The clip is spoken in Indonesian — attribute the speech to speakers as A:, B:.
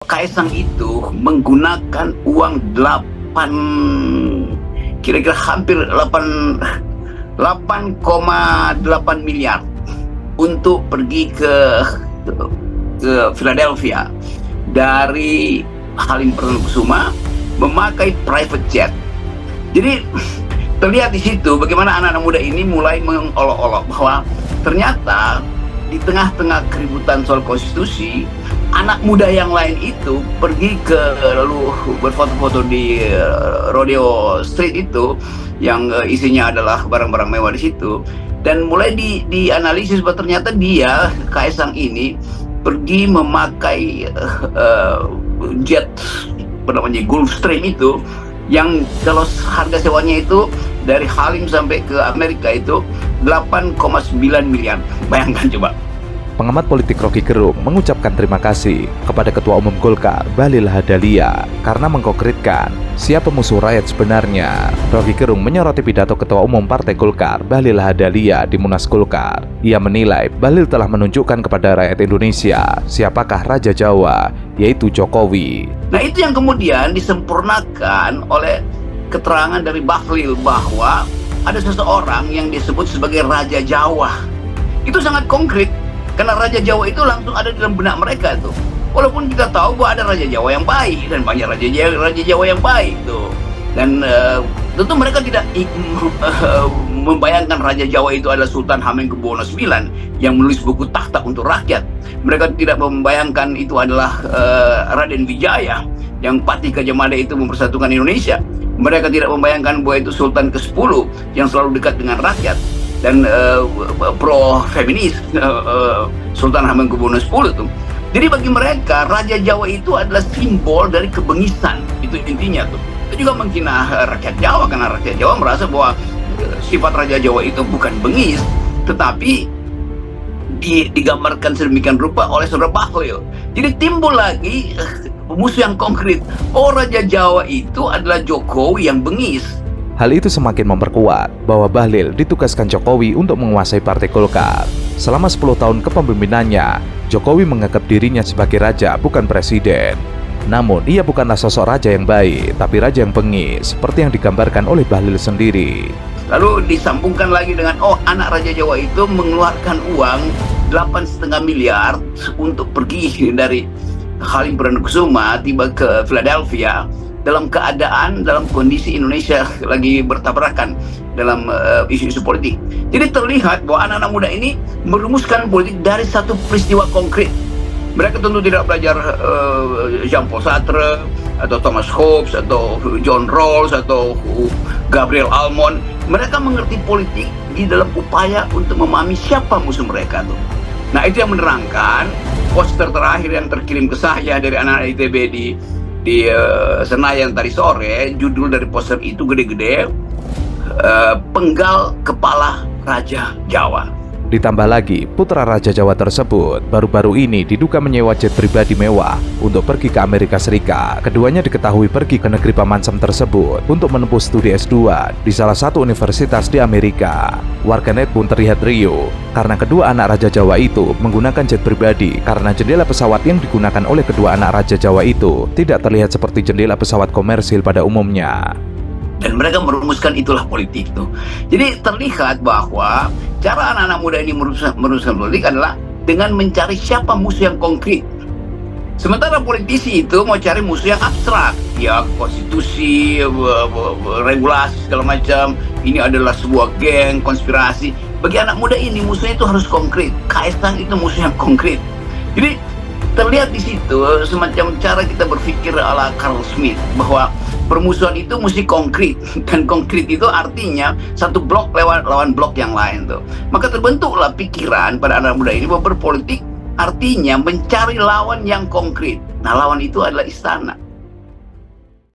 A: Kaisang itu menggunakan uang 8, kira-kira hampir 8,8 miliar untuk pergi ke Philadelphia dari Halim Perdana Kusuma memakai private jet. Jadi terlihat di situ bagaimana anak-anak muda ini mulai mengolok-olok bahwa ternyata di tengah-tengah keributan soal konstitusi, anak muda yang lain itu pergi ke lalu berfoto-foto di Rodeo Street itu yang isinya adalah barang-barang mewah di situ, dan mulai dianalisis bahwa ternyata dia Kaisang ini pergi memakai jet namanya Gulfstream itu, yang kalau harga sewanya itu dari Halim sampai ke Amerika itu 8,9 miliar. Bayangkan coba.
B: Pengamat politik Rocky Gerung mengucapkan terima kasih kepada Ketua Umum Golkar Bahlil Lahadalia karena mengkonkretkan siapa musuh rakyat sebenarnya. Rocky Gerung menyoroti pidato Ketua Umum Partai Golkar Bahlil Lahadalia di Munas Golkar. Ia menilai Bahlil telah menunjukkan kepada rakyat Indonesia siapakah Raja Jawa, yaitu Jokowi.
A: Nah, itu yang kemudian disempurnakan oleh keterangan dari Bahlil bahwa ada seseorang yang disebut sebagai Raja Jawa. Itu sangat konkret. Karena Raja Jawa itu langsung ada dalam benak mereka tuh. Walaupun kita tahu bahwa ada Raja Jawa yang baik dan banyak Raja Jawa yang baik tuh. Dan tentu mereka tidak membayangkan Raja Jawa itu adalah Sultan Hamengkubuwono IX yang menulis buku Takhta untuk Rakyat. Mereka tidak membayangkan itu adalah Raden Wijaya yang Patih Gajah Mada itu mempersatukan Indonesia. Mereka tidak membayangkan bahwa itu Sultan ke-10 yang selalu dekat dengan rakyat dan pro-feminis, Sultan Hamengkubuwono X itu. Jadi bagi mereka Raja Jawa itu adalah simbol dari kebengisan, itu intinya tuh. Itu juga menghina rakyat Jawa karena rakyat Jawa merasa bahwa sifat Raja Jawa itu bukan bengis, tetapi digambarkan sedemikian rupa oleh saudara Bahlil. Jadi timbul lagi musuh yang konkret. Oh, Raja Jawa itu adalah Jokowi yang bengis.
B: Hal itu semakin memperkuat bahwa Bahlil ditugaskan Jokowi untuk menguasai Partai Golkar. Selama 10 tahun kepemimpinannya, Jokowi menganggap dirinya sebagai raja, bukan presiden. Namun, ia bukanlah sosok raja yang baik, tapi raja yang bengis, seperti yang digambarkan oleh Bahlil sendiri.
A: Lalu disambungkan lagi dengan, anak Raja Jawa itu mengeluarkan uang 8,5 miliar untuk pergi dari Halim Perdana Kusuma tiba ke Philadelphia dalam kondisi Indonesia lagi bertabrakan dalam isu-isu politik. Jadi terlihat bahwa anak-anak muda ini merumuskan politik dari satu peristiwa konkret. Mereka tentu tidak belajar Jean-Paul Sartre atau Thomas Hobbes atau John Rawls atau Gabriel Almond. Mereka mengerti politik di dalam upaya untuk memahami siapa musuh mereka tuh. Nah, itu yang menerangkan poster terakhir yang terkirim ke saya dari anak-anak ITB di Senayan tadi sore. Judul dari poster itu gede-gede, Penggal Kepala Raja Jawa.
B: Ditambah lagi, putra Raja Jawa tersebut baru-baru ini diduga menyewa jet pribadi mewah untuk pergi ke Amerika Serikat. Keduanya diketahui pergi ke negeri Paman Sam tersebut untuk menempuh studi S2 di salah satu universitas di Amerika. Warganet pun terlihat riuh karena kedua anak Raja Jawa itu menggunakan jet pribadi, karena jendela pesawat yang digunakan oleh kedua anak Raja Jawa itu tidak terlihat seperti jendela pesawat komersil pada umumnya.
A: Dan mereka merumuskan itulah politik tuh. Jadi terlihat bahwa cara anak-anak muda ini merumuskan politik adalah dengan mencari siapa musuh yang konkret. Sementara politisi itu mau cari musuh yang abstrak, ya konstitusi, regulasi segala macam. Ini adalah sebuah geng, konspirasi. Bagi anak muda ini musuhnya itu harus konkret. Kaisang itu musuh yang konkret. Jadi terlihat di situ semacam cara kita berpikir ala Carl Smith bahwa permusuhan itu mesti konkret, dan konkret itu artinya satu blok lawan blok yang lain tuh. Maka terbentuklah pikiran pada anak muda ini bahwa berpolitik artinya mencari lawan yang konkret. Nah, lawan itu adalah istana.